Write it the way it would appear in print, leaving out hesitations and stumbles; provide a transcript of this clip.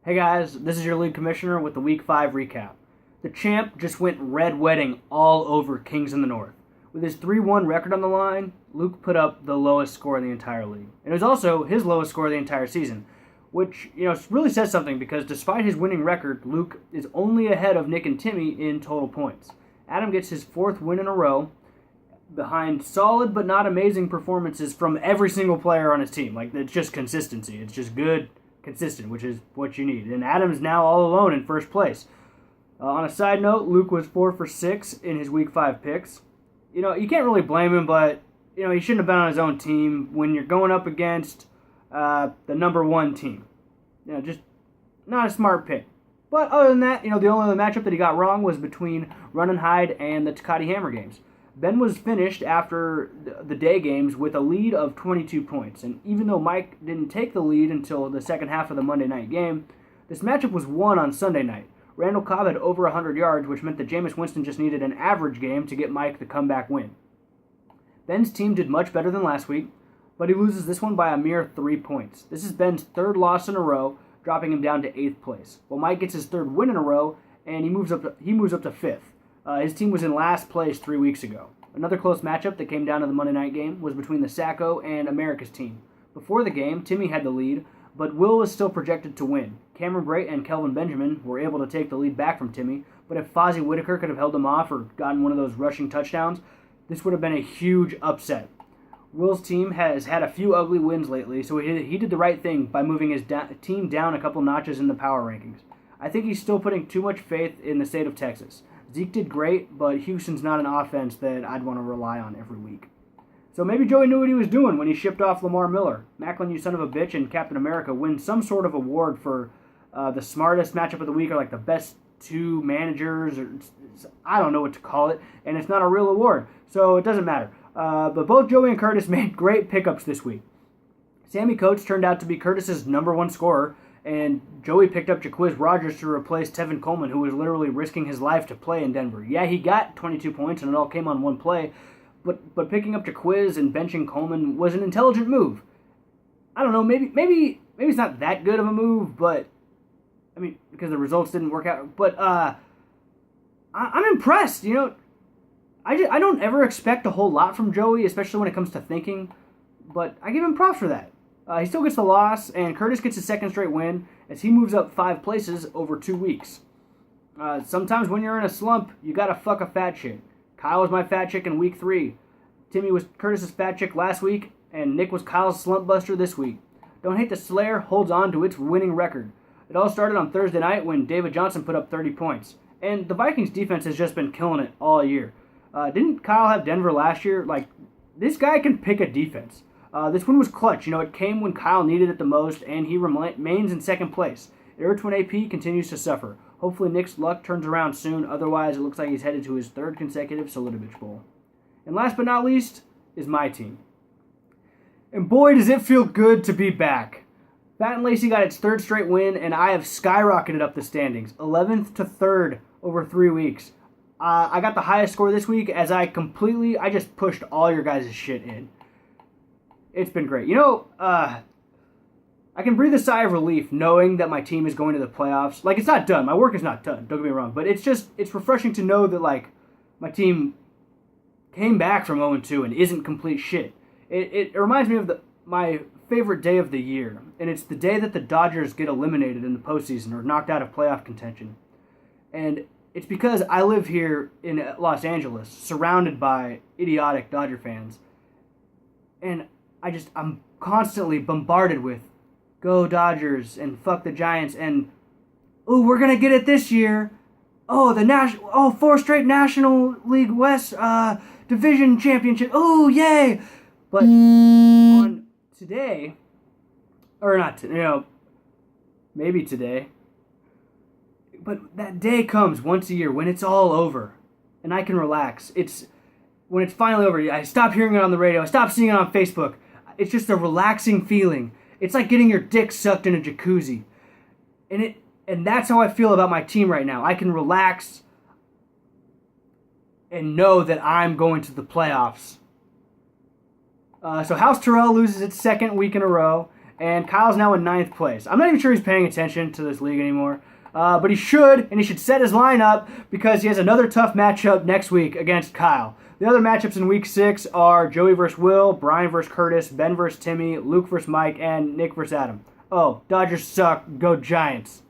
Hey guys, this is your league commissioner with the Week 5 recap. The champ just went red wedding all over Kings in the North. With his 3-1 record on the line, Luke put up the lowest score in the entire league. And it was also his lowest score of the entire season, which, really says something because despite his winning record, Luke is only ahead of Nick and Timmy in total points. Adam gets his 4th win in a row behind solid but not amazing performances from every single player on his team. Like, it's just consistency. It's just good, consistent, which is what you need. And Adam's now all alone in first place. On a side note, Luke was 4 for 6 in his Week 5 picks. You can't really blame him, but, he shouldn't have been on his own team when you're going up against the number 1 team. Just not a smart pick. But other than that, the only other matchup that he got wrong was between Run and Hide and the Takati Hammer games. Ben was finished after the day games with a lead of 22 points. And even though Mike didn't take the lead until the second half of the Monday night game, this matchup was won on Sunday night. Randall Cobb had over 100 yards, which meant that Jameis Winston just needed an average game to get Mike the comeback win. Ben's team did much better than last week, but he loses this one by a mere 3 points. This is Ben's 3rd loss in a row, dropping him down to 8th place. While Mike gets his 3rd win in a row, and he moves up to 5th. His team was in last place 3 weeks ago. Another close matchup that came down to the Monday night game was between the Sacco and America's team. Before the game, Timmy had the lead, but Will was still projected to win. Cameron Brait and Kelvin Benjamin were able to take the lead back from Timmy, but if Fozzie Whitaker could have held them off or gotten one of those rushing touchdowns, this would have been a huge upset. Will's team has had a few ugly wins lately, so he did the right thing by moving his team down a couple notches in the power rankings. I think he's still putting too much faith in the state of Texas. Zeke did great, but Houston's not an offense that I'd want to rely on every week. So maybe Joey knew what he was doing when he shipped off Lamar Miller. Macklin, you son of a bitch, and Captain America win some sort of award for the smartest matchup of the week, or like the best 2 managers, or I don't know what to call it, and it's not a real award, so it doesn't matter. But both Joey and Curtis made great pickups this week. Sammy Coates turned out to be Curtis's number 1 scorer, and Joey picked up Jaquiz Rogers to replace Tevin Coleman, who was literally risking his life to play in Denver. Yeah, he got 22 points, and it all came on one play, but picking up Jaquiz and benching Coleman was an intelligent move. I don't know, maybe it's not that good of a move, but because the results didn't work out. But I'm impressed. I don't ever expect a whole lot from Joey, especially when it comes to thinking, but I give him props for that. He still gets the loss, and Curtis gets his 2nd straight win as he moves up 5 places over 2 weeks. Sometimes when you're in a slump, you gotta fuck a fat chick. Kyle was my fat chick in week 3. Timmy was Curtis's fat chick last week, and Nick was Kyle's slump buster this week. Don't hate the Slayer holds on to its winning record. It all started on Thursday night when David Johnson put up 30 points. And the Vikings defense has just been killing it all year. Didn't Kyle have Denver last year? This guy can pick a defense. This one was clutch. It came when Kyle needed it the most, and he remains in 2nd place. It hurts when AP continues to suffer. Hopefully Nick's luck turns around soon. Otherwise, it looks like he's headed to his 3rd consecutive Solitovich Bowl. And last but not least is my team. And boy, does it feel good to be back. Fat and Lacey got its 3rd straight win, and I have skyrocketed up the standings, 11th to 3rd over 3 weeks. I got the highest score this week as I just pushed all your guys' shit in. It's been great. I can breathe a sigh of relief knowing that my team is going to the playoffs. It's not done. My work is not done. Don't get me wrong. But it's refreshing to know that, my team came back from 0-2 and isn't complete shit. It reminds me of my favorite day of the year, and it's the day that the Dodgers get eliminated in the postseason or knocked out of playoff contention. And it's because I live here in Los Angeles, surrounded by idiotic Dodger fans. And I'm constantly bombarded with, go Dodgers, and fuck the Giants, and, oh, we're going to get it this year. Oh, 4 straight National League West Division Championship. Oh, yay. But on today, or not, maybe today, but that day comes once a year when it's all over, and I can relax. When it's finally over, I stop hearing it on the radio, I stop seeing it on Facebook. It's just a relaxing feeling. It's like getting your dick sucked in a jacuzzi. And that's how I feel about my team right now. I can relax and know that I'm going to the playoffs. So House Terrell loses its 2nd week in a row, and Kyle's now in 9th place. I'm not even sure he's paying attention to this league anymore. But he should, and he should set his lineup because he has another tough matchup next week against Kyle. The other matchups in week 6 are Joey versus Will, Brian versus Curtis, Ben versus Timmy, Luke versus Mike, and Nick versus Adam. Oh, Dodgers suck. Go Giants.